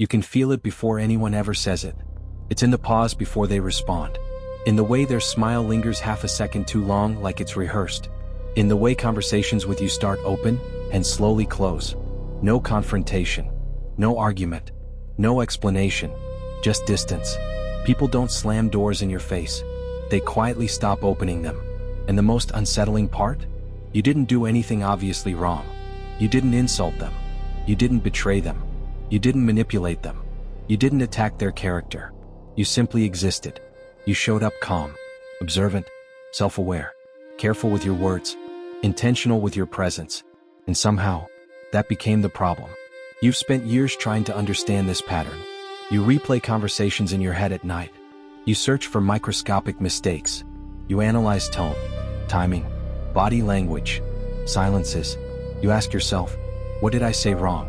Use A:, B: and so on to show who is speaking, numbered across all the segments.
A: You can feel it before anyone ever says it. It's in the pause before they respond. In the way their smile lingers half a second too long, like it's rehearsed. In the way conversations with you start open and slowly close. No confrontation. No argument. No explanation. Just distance. People don't slam doors in your face. They quietly stop opening them. And the most unsettling part? You didn't do anything obviously wrong. You didn't insult them. You didn't betray them. You didn't manipulate them. You didn't attack their character. You simply existed. You showed up calm, observant, self-aware, careful with your words, intentional with your presence. And somehow, that became the problem. You've spent years trying to understand this pattern. You replay conversations in your head at night. You search for microscopic mistakes. You analyze tone, timing, body language, silences. You ask yourself, what did I say wrong?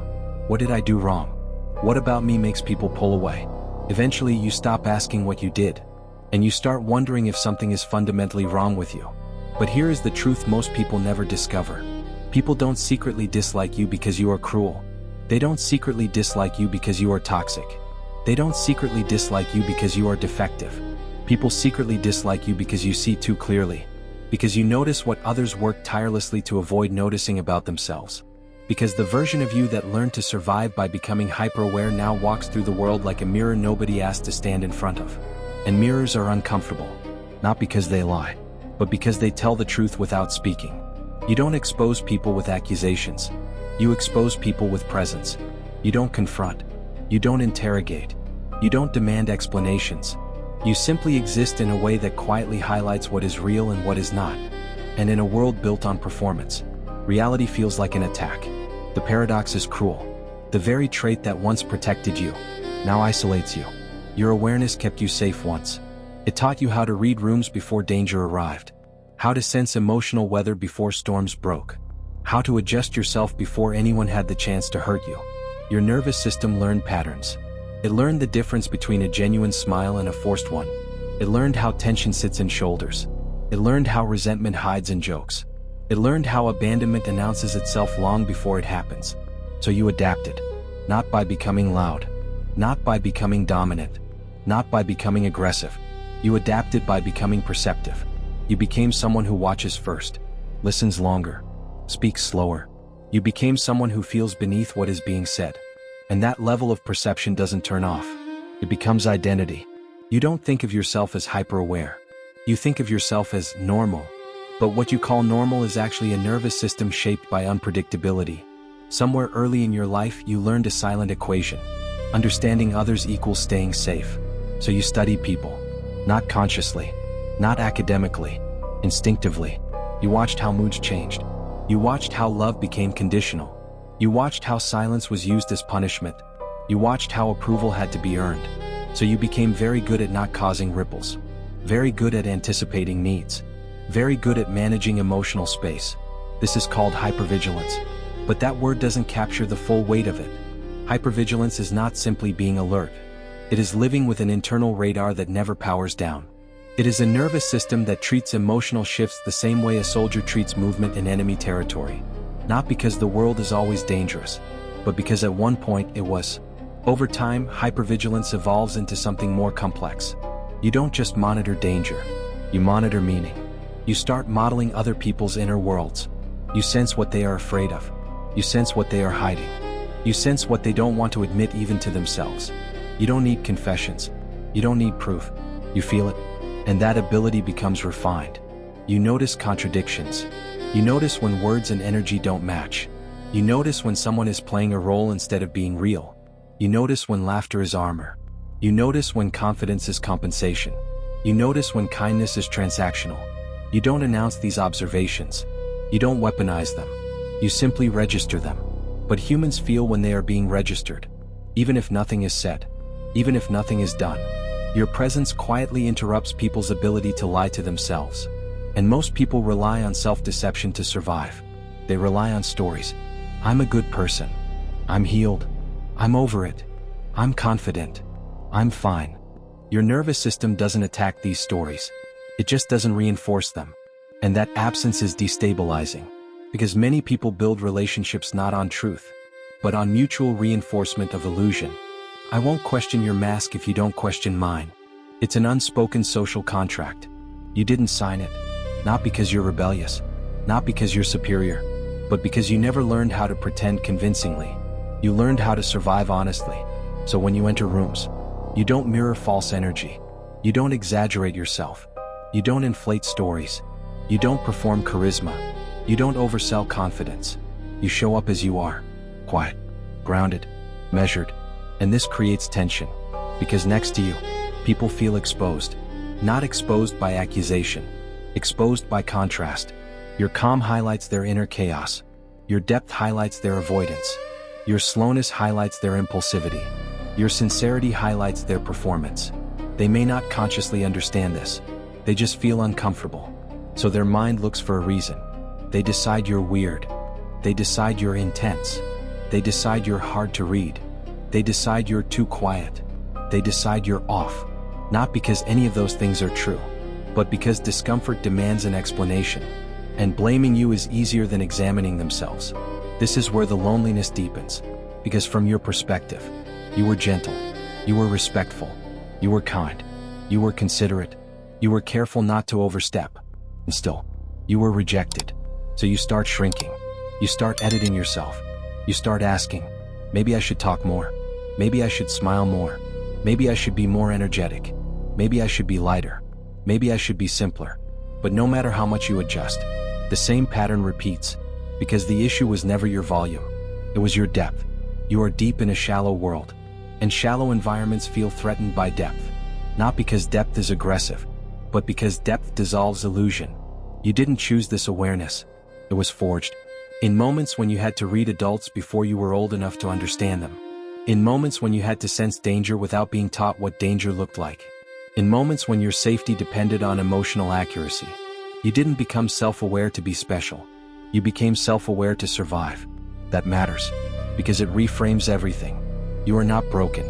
A: What did I do wrong? What about me makes people pull away? Eventually, you stop asking what you did, and you start wondering if something is fundamentally wrong with you. But here is the truth most people never discover. People don't secretly dislike you because you are cruel. They don't secretly dislike you because you are toxic. They don't secretly dislike you because you are defective. People secretly dislike you because you see too clearly. Because you notice what others work tirelessly to avoid noticing about themselves. Because the version of you that learned to survive by becoming hyper-aware now walks through the world like a mirror nobody asked to stand in front of. And mirrors are uncomfortable. Not because they lie, but because they tell the truth without speaking. You don't expose people with accusations. You expose people with presence. You don't confront. You don't interrogate. You don't demand explanations. You simply exist in a way that quietly highlights what is real and what is not. And in a world built on performance, reality feels like an attack. The paradox is cruel. The very trait that once protected you now isolates you. Your awareness kept you safe once. It taught you how to read rooms before danger arrived, how to sense emotional weather before storms broke, how to adjust yourself before anyone had the chance to hurt you. Your nervous system learned patterns. It learned the difference between a genuine smile and a forced one. It learned how tension sits in shoulders. It learned how resentment hides in jokes. It learned how abandonment announces itself long before it happens. So you adapted, not by becoming loud, not by becoming dominant, not by becoming aggressive. You adapted by becoming perceptive. You became someone who watches first, listens longer, speaks slower. You became someone who feels beneath what is being said. And that level of perception doesn't turn off. It becomes identity. You don't think of yourself as hyper-aware. You think of yourself as normal. But what you call normal is actually a nervous system shaped by unpredictability. Somewhere early in your life, you learned a silent equation. Understanding others equals staying safe. So you studied people. Not consciously. Not academically. Instinctively. You watched how moods changed. You watched how love became conditional. You watched how silence was used as punishment. You watched how approval had to be earned. So you became very good at not causing ripples. Very good at anticipating needs. Very good at managing emotional space. This is called hypervigilance. But that word doesn't capture the full weight of it. Hypervigilance is not simply being alert. It is living with an internal radar that never powers down. It is a nervous system that treats emotional shifts the same way a soldier treats movement in enemy territory. Not because the world is always dangerous, but because at one point it was. Over time, hypervigilance evolves into something more complex. You don't just monitor danger, you monitor meaning. You start modeling other people's inner worlds. You sense what they are afraid of. You sense what they are hiding. You sense what they don't want to admit even to themselves. You don't need confessions. You don't need proof. You feel it. And that ability becomes refined. You notice contradictions. You notice when words and energy don't match. You notice when someone is playing a role instead of being real. You notice when laughter is armor. You notice when confidence is compensation. You notice when kindness is transactional. You don't announce these observations. You don't weaponize them. You simply register them. But humans feel when they are being registered. Even if nothing is said. Even if nothing is done. Your presence quietly interrupts people's ability to lie to themselves. And most people rely on self-deception to survive. They rely on stories. I'm a good person. I'm healed. I'm over it. I'm confident. I'm fine. Your nervous system doesn't attack these stories. It just doesn't reinforce them. And that absence is destabilizing. Because many people build relationships not on truth, but on mutual reinforcement of illusion. I won't question your mask if you don't question mine. It's an unspoken social contract. You didn't sign it. Not because you're rebellious. Not because you're superior. But because you never learned how to pretend convincingly. You learned how to survive honestly. So when you enter rooms, you don't mirror false energy. You don't exaggerate yourself. You don't inflate stories. You don't perform charisma. You don't oversell confidence. You show up as you are. Quiet, grounded, measured. And this creates tension. Because next to you, people feel exposed. Not exposed by accusation. Exposed by contrast. Your calm highlights their inner chaos. Your depth highlights their avoidance. Your slowness highlights their impulsivity. Your sincerity highlights their performance. They may not consciously understand this. They just feel uncomfortable. So their mind looks for a reason. They decide you're weird. They decide you're intense. They decide you're hard to read. They decide you're too quiet. They decide you're off. Not because any of those things are true, but because discomfort demands an explanation. And blaming you is easier than examining themselves. This is where the loneliness deepens. Because from your perspective, you were gentle. You were respectful. You were kind. You were considerate. You were careful not to overstep. And still, you were rejected. So you start shrinking. You start editing yourself. You start asking, maybe I should talk more. Maybe I should smile more. Maybe I should be more energetic. Maybe I should be lighter. Maybe I should be simpler. But no matter how much you adjust, the same pattern repeats. Because the issue was never your volume. It was your depth. You are deep in a shallow world. And shallow environments feel threatened by depth. Not because depth is aggressive, but because depth dissolves illusion. You didn't choose this awareness. It was forged. In moments when you had to read adults before you were old enough to understand them. In moments when you had to sense danger without being taught what danger looked like. In moments when your safety depended on emotional accuracy. You didn't become self-aware to be special. You became self-aware to survive. That matters, because it reframes everything. You are not broken.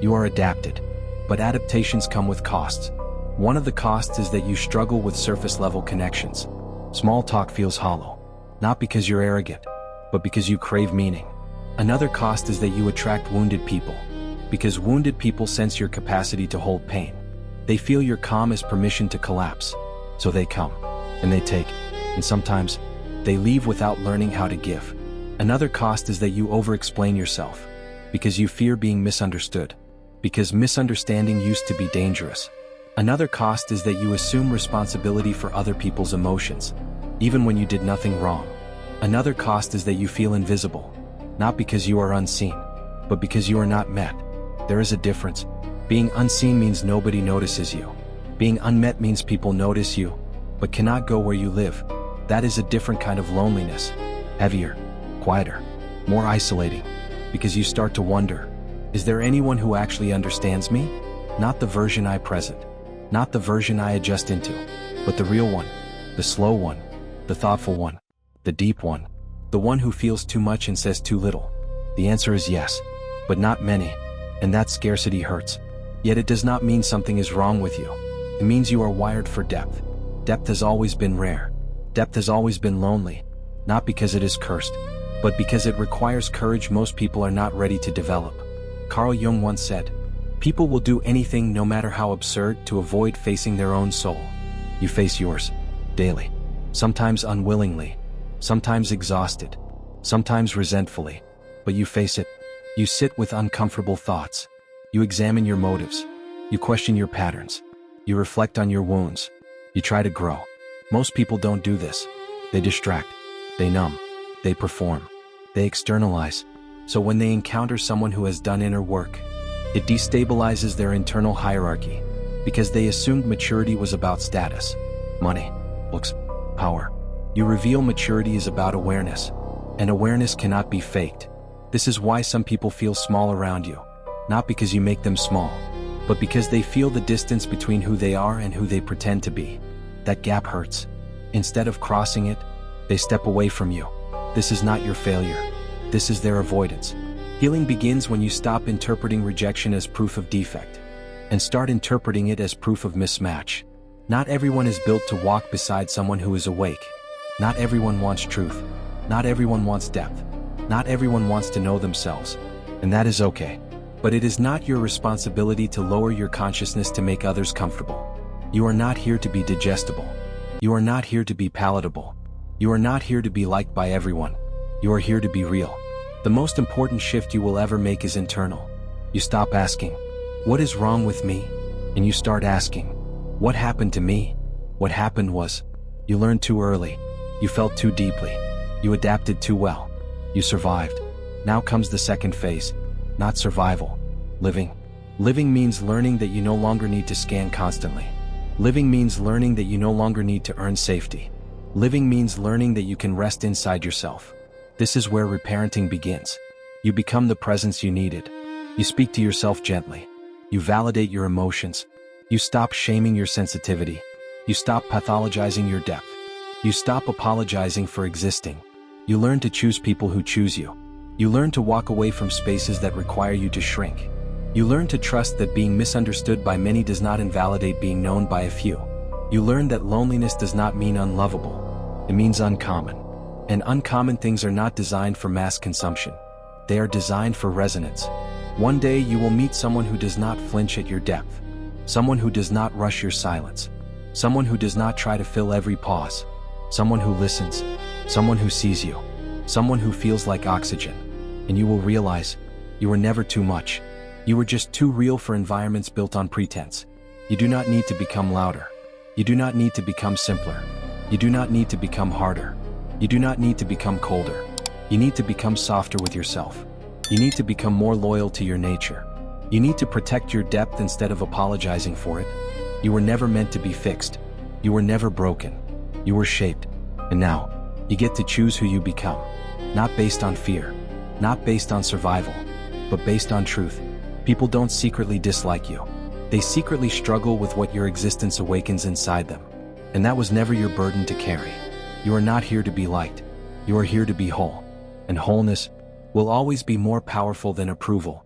A: You are adapted. But adaptations come with costs. One of the costs is that you struggle with surface-level connections. Small talk feels hollow. Not because you're arrogant, but because you crave meaning. Another cost is that you attract wounded people. Because wounded people sense your capacity to hold pain. They feel your calm as permission to collapse. So they come, and they take, and sometimes, they leave without learning how to give. Another cost is that you over-explain yourself. Because you fear being misunderstood. Because misunderstanding used to be dangerous. Another cost is that you assume responsibility for other people's emotions, even when you did nothing wrong. Another cost is that you feel invisible. Not because you are unseen, but because you are not met. There is a difference. Being unseen means nobody notices you. Being unmet means people notice you, but cannot go where you live. That is a different kind of loneliness. Heavier, quieter, more isolating. Because you start to wonder, is there anyone who actually understands me? Not the version I present. Not the version I adjust into, but the real one, the slow one, the thoughtful one, the deep one, the one who feels too much and says too little. The answer is yes, but not many, and that scarcity hurts. Yet it does not mean something is wrong with you. It means you are wired for depth. Depth has always been rare. Depth has always been lonely, not because it is cursed, but because it requires courage most people are not ready to develop. Carl Jung once said, "People will do anything no matter how absurd to avoid facing their own soul." You face yours, daily. Sometimes unwillingly, sometimes exhausted, sometimes resentfully, but you face it. You sit with uncomfortable thoughts. You examine your motives. You question your patterns. You reflect on your wounds. You try to grow. Most people don't do this. They distract. They numb. They perform. They externalize. So when they encounter someone who has done inner work, it destabilizes their internal hierarchy, because they assumed maturity was about status, money, looks, power. You reveal maturity is about awareness, and awareness cannot be faked. This is why some people feel small around you, not because you make them small, but because they feel the distance between who they are and who they pretend to be. That gap hurts. Instead of crossing it, they step away from you. This is not your failure. This is their avoidance. Healing begins when you stop interpreting rejection as proof of defect, and start interpreting it as proof of mismatch. Not everyone is built to walk beside someone who is awake. Not everyone wants truth. Not everyone wants depth. Not everyone wants to know themselves. And that is okay. But it is not your responsibility to lower your consciousness to make others comfortable. You are not here to be digestible. You are not here to be palatable. You are not here to be liked by everyone. You are here to be real. The most important shift you will ever make is internal. You stop asking, "What is wrong with me?" And you start asking, "What happened to me?" What happened was, you learned too early. You felt too deeply. You adapted too well. You survived. Now comes the second phase. Not survival. Living. Living means learning that you no longer need to scan constantly. Living means learning that you no longer need to earn safety. Living means learning that you can rest inside yourself. This is where reparenting begins. You become the presence you needed. You speak to yourself gently. You validate your emotions. You stop shaming your sensitivity. You stop pathologizing your depth. You stop apologizing for existing. You learn to choose people who choose you. You learn to walk away from spaces that require you to shrink. You learn to trust that being misunderstood by many does not invalidate being known by a few. You learn that loneliness does not mean unlovable. It means uncommon. And uncommon things are not designed for mass consumption. They are designed for resonance. One day you will meet someone who does not flinch at your depth. Someone who does not rush your silence. Someone who does not try to fill every pause. Someone who listens. Someone who sees you. Someone who feels like oxygen. And you will realize, you were never too much. You were just too real for environments built on pretense. You do not need to become louder. You do not need to become simpler. You do not need to become harder. You do not need to become colder. You need to become softer with yourself. You need to become more loyal to your nature. You need to protect your depth instead of apologizing for it. You were never meant to be fixed. You were never broken. You were shaped. And now, you get to choose who you become. Not based on fear. Not based on survival. But based on truth. People don't secretly dislike you. They secretly struggle with what your existence awakens inside them. And that was never your burden to carry. You are not here to be liked. You are here to be whole. And wholeness will always be more powerful than approval.